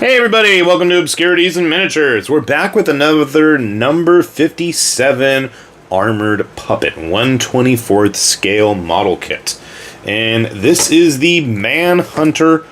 Hey everybody, welcome to Obscurities and Miniatures. We're back with another number 57 Armored Puppet 1/24th scale model kit. And this is the Manhunter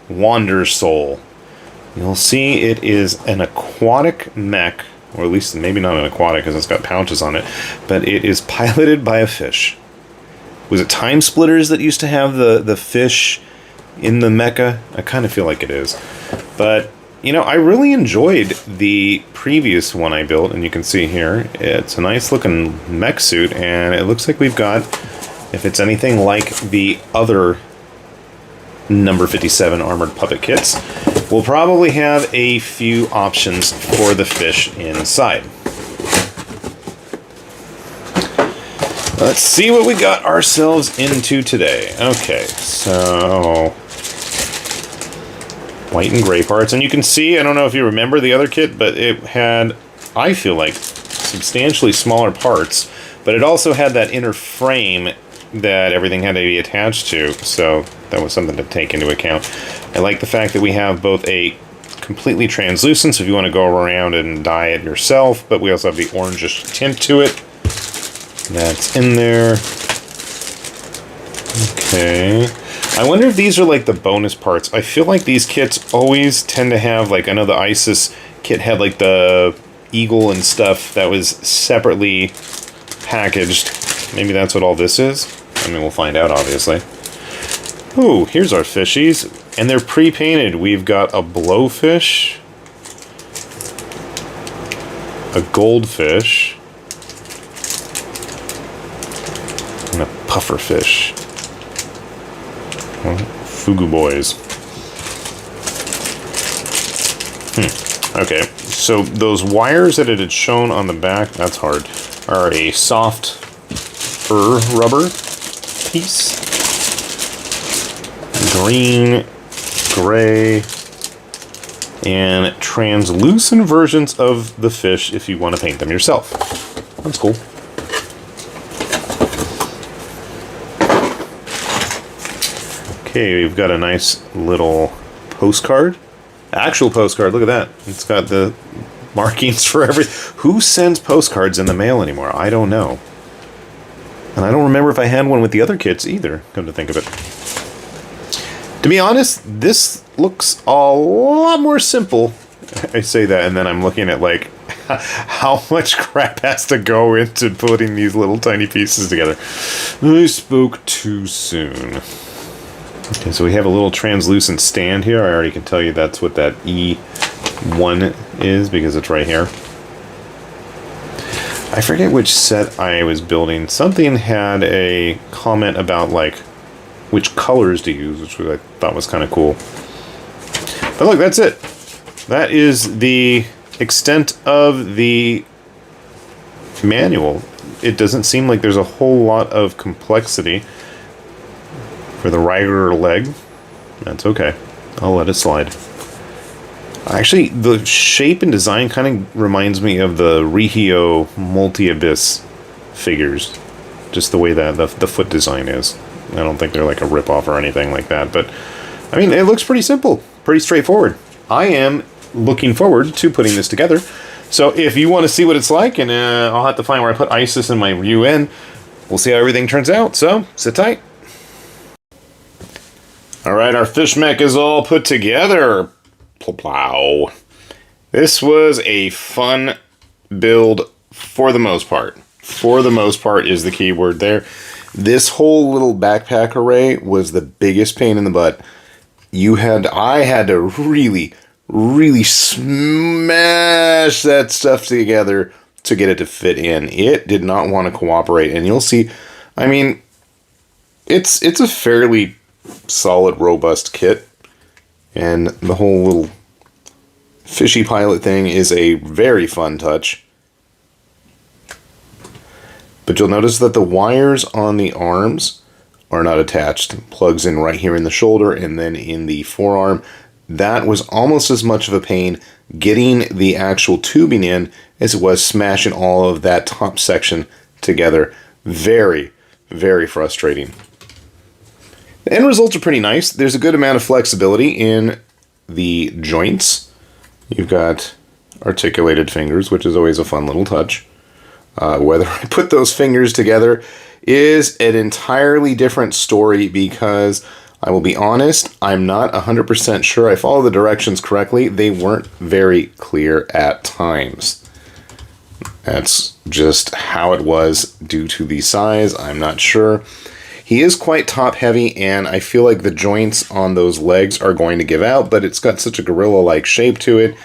Wandersoul. You'll see it is an aquatic mech, or at least maybe not an aquatic because it's got pouches on it, but it is piloted by a fish. Was it Time Splitters that used to have the fish in the mecha? I kind of feel like it is. But, you know, I really enjoyed the previous one I built, and you can see here, it's a nice looking mech suit, and it looks like we've got, if it's anything like the other number 57 armored puppet kits, we'll probably have a few options for the fish inside. Let's see what we got ourselves into today. Okay, so white and gray parts, and you can see, I don't know if you remember the other kit, but it had, I feel like, substantially smaller parts, but it also had that inner frame that everything had to be attached to, so that was something to take into account. I like the fact that we have both a completely translucent, so if you want to go around and dye it yourself, but we also have the orangish tint to it. That's in there. Okay. I wonder if these are like the bonus parts. I feel like these kits always tend to have, like, I know the ISIS kit had like the eagle and stuff that was separately packaged. Maybe that's what all this is? I mean, we'll find out, obviously. Ooh, here's our fishies. And they're pre-painted. We've got a blowfish, a goldfish, and a pufferfish. Fugu boys. Okay, so those wires that it had shown on the back, that's hard, are a soft fur rubber piece. Green, gray, and translucent versions of the fish if you want to paint them yourself. That's cool. Okay, we've got a nice little postcard. Actual postcard, look at that. It's got the markings for everything. Who sends postcards in the mail anymore? I don't know. And I don't remember if I had one with the other kits either, come to think of it. To be honest, this looks a lot more simple. I say that, and then I'm looking at, like, how much crap has to go into putting these little tiny pieces together. I spoke too soon. Okay, so we have a little translucent stand here. I already can tell you that's what that E1 is because it's right here. I forget which set I was building. Something had a comment about, like, which colors to use, which I thought was kind of cool. But look, that's it. That is the extent of the manual. It doesn't seem like there's a whole lot of complexity. For the rider leg, that's okay. I'll let it slide. Actually, the shape and design kind of reminds me of the Rihio Multi-Abyss figures. Just the way that the foot design is. I don't think they're like a rip-off or anything like that, but I mean, it looks pretty simple, pretty straightforward. I am looking forward to putting this together. So if you want to see what it's like, and I'll have to find where I put ISIS in my UN, we'll see how everything turns out. So, sit tight. Alright, our fish mech is all put together. Plow. This was a fun build for the most part. For the most part is the key word there. This whole little backpack array was the biggest pain in the butt. I had to really, really smash that stuff together to get it to fit in. It did not want to cooperate, and you'll see, I mean, it's a fairly solid, robust kit, and the whole little fishy pilot thing is a very fun touch. But you'll notice that the wires on the arms are not attached. It plugs in right here in the shoulder and then in the forearm. That was almost as much of a pain getting the actual tubing in as it was smashing all of that top section together. Very, very frustrating. The end results are pretty nice. There's a good amount of flexibility in the joints. You've got articulated fingers, which is always a fun little touch. Whether I put those fingers together is an entirely different story, because I will be honest, I'm not 100% sure I follow the directions correctly. They weren't very clear at times. That's just how it was due to the size. I'm not sure. He is quite top heavy, and I feel like the joints on those legs are going to give out, but it's got such a gorilla-like shape to it.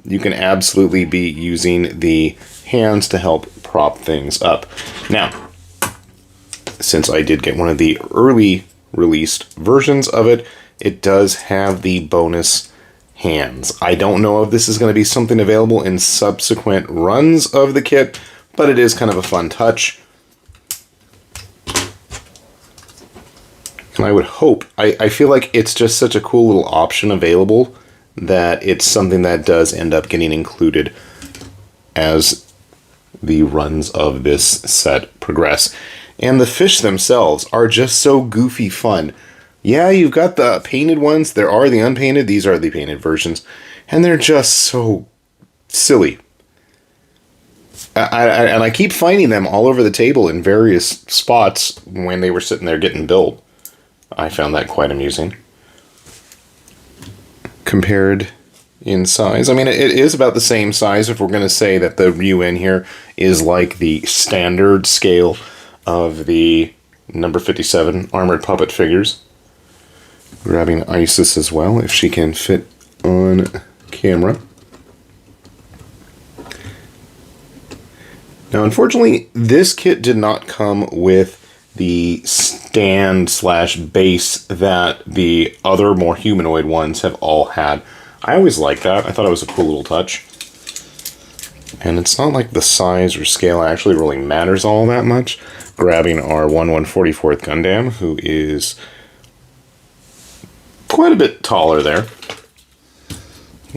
You can absolutely be using the hands to help prop things up. Now, since I did get one of the early released versions of it, it does have the bonus hands. I don't know if this is going to be something available in subsequent runs of the kit, but it is kind of a fun touch. And I would hope, I feel like it's just such a cool little option available that it's something that does end up getting included as the runs of this set progress. And the fish themselves are just so goofy fun. Yeah, you've got the painted ones, there are the unpainted, these are the painted versions, and they're just so silly. And I keep finding them all over the table in various spots when they were sitting there getting built. I found that quite amusing. Compared in size, I mean, it is about the same size if we're going to say that the Ryuen here is like the standard scale of the number 57 armored puppet figures. Grabbing Isis as well, if she can fit on camera. Now, unfortunately, this kit did not come with the stand/base that the other more humanoid ones have all had. I always liked that. I thought it was a cool little touch. And it's not like the size or scale actually really matters all that much. Grabbing our 1/144th Gundam, who is quite a bit taller there.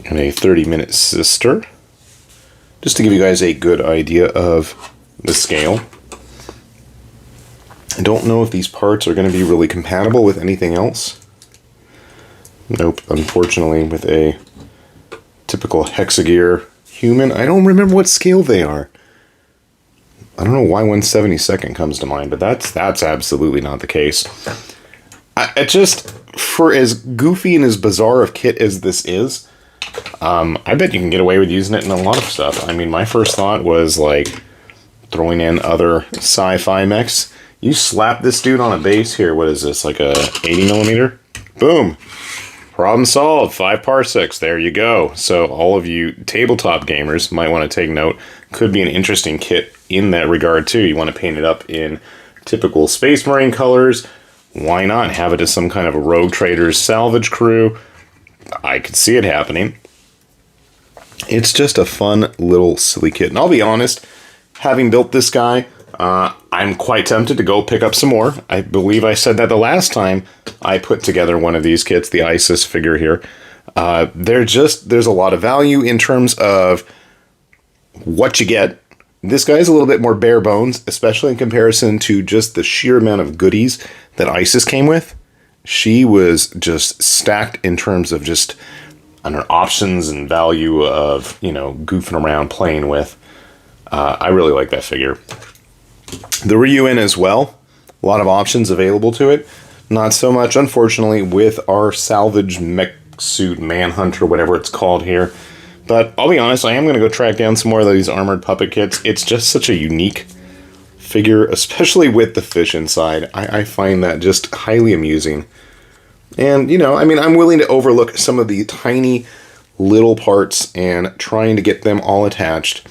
And a 30-minute sister. Just to give you guys a good idea of the scale. I don't know if these parts are going to be really compatible with anything else. Nope, unfortunately, with a typical hexagear human. I don't remember what scale they are. I don't know why 1/72nd comes to mind, but that's absolutely not the case. I just, for as goofy and as bizarre of kit as this is, I bet you can get away with using it in a lot of stuff. I mean, my first thought was like throwing in other sci-fi mechs. You slap this dude on a base here. What is this, like a 80mm? Boom. Problem solved. 5 parsecs. There you go. So all of you tabletop gamers might want to take note. Could be an interesting kit in that regard too. You want to paint it up in typical Space Marine colors. Why not have it as some kind of a Rogue Traders salvage crew? I could see it happening. It's just a fun little silly kit. And I'll be honest, having built this guy, I'm quite tempted to go pick up some more. I believe I said that the last time I put together one of these kits, the Isis figure here. There's a lot of value in terms of what you get. This guy's a little bit more bare bones, especially in comparison to just the sheer amount of goodies that Isis came with. She was just stacked in terms of just, I don't know, options and value of, you know, goofing around, playing with. I really like that figure. The Ryuen as well. A lot of options available to it. Not so much, unfortunately, with our salvage mech suit manhunt or whatever it's called here. But I'll be honest, I am going to go track down some more of these armored puppet kits. It's just such a unique figure, especially with the fish inside. I find that just highly amusing. And, you know, I mean, I'm willing to overlook some of the tiny little parts and trying to get them all attached.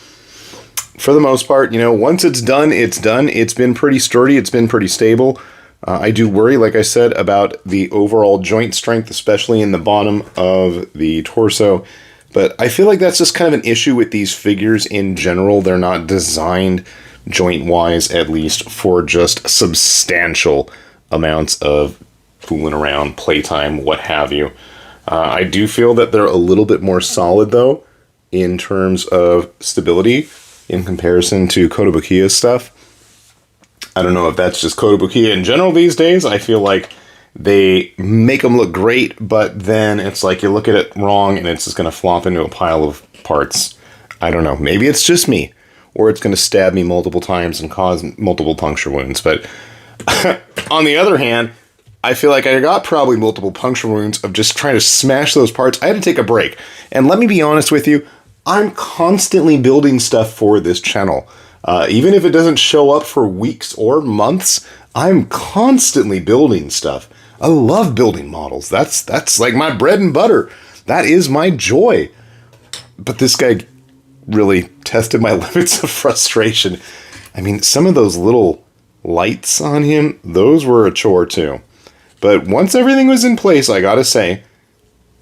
For the most part, you know, once it's done, it's done. It's been pretty sturdy. It's been pretty stable. I do worry, like I said, about the overall joint strength, especially in the bottom of the torso. But I feel like that's just kind of an issue with these figures in general. They're not designed joint-wise, at least, for just substantial amounts of fooling around, playtime, what have you. I do feel that they're a little bit more solid, though, in terms of stability in comparison to Kotobukiya's stuff. I don't know if that's just Kotobukiya in general these days. I feel like They make them look great, but then it's like you look at it wrong and it's just going to flop into a pile of parts. I don't know. Maybe it's just me, or it's going to stab me multiple times and cause multiple puncture wounds. But on the other hand, I feel like I got probably multiple puncture wounds of just trying to smash those parts. I had to take a break. And let me be honest with you, I'm constantly building stuff for this channel. Even if it doesn't show up for weeks or months, I'm constantly building stuff. I love building models. That's like my bread and butter. That is my joy. But this guy really tested my limits of frustration. I mean, some of those little lights on him, those were a chore too. But once everything was in place, I gotta say,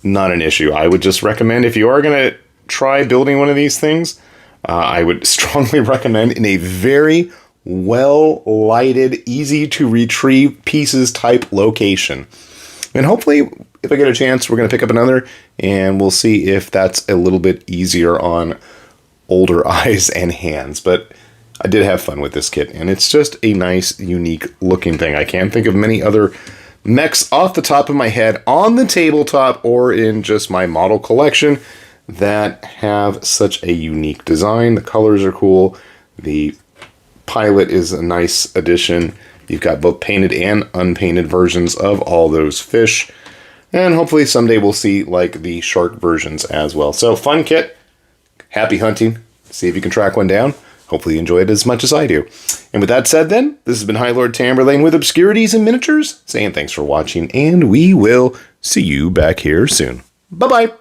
not an issue. I would just recommend, if you are gonna try building one of these things, I would strongly recommend in a very well lighted, easy to retrieve pieces type location. And hopefully, if I get a chance, we're going to pick up another, and we'll see if that's a little bit easier on older eyes and hands. But I did have fun with this kit, and it's just a nice, unique looking thing. I can't think of many other mechs off the top of my head on the tabletop or in just my model collection that have such a unique design. The colors are cool. The pilot is a nice addition. You've got both painted and unpainted versions of all those fish. And hopefully someday we'll see like the shark versions as well. So fun kit. Happy hunting. See if you can track one down. Hopefully you enjoy it as much as I do. And with that said then, this has been High Lord Tamberlane with Obscurities and Miniatures, saying thanks for watching, and we will see you back here soon. Bye-bye.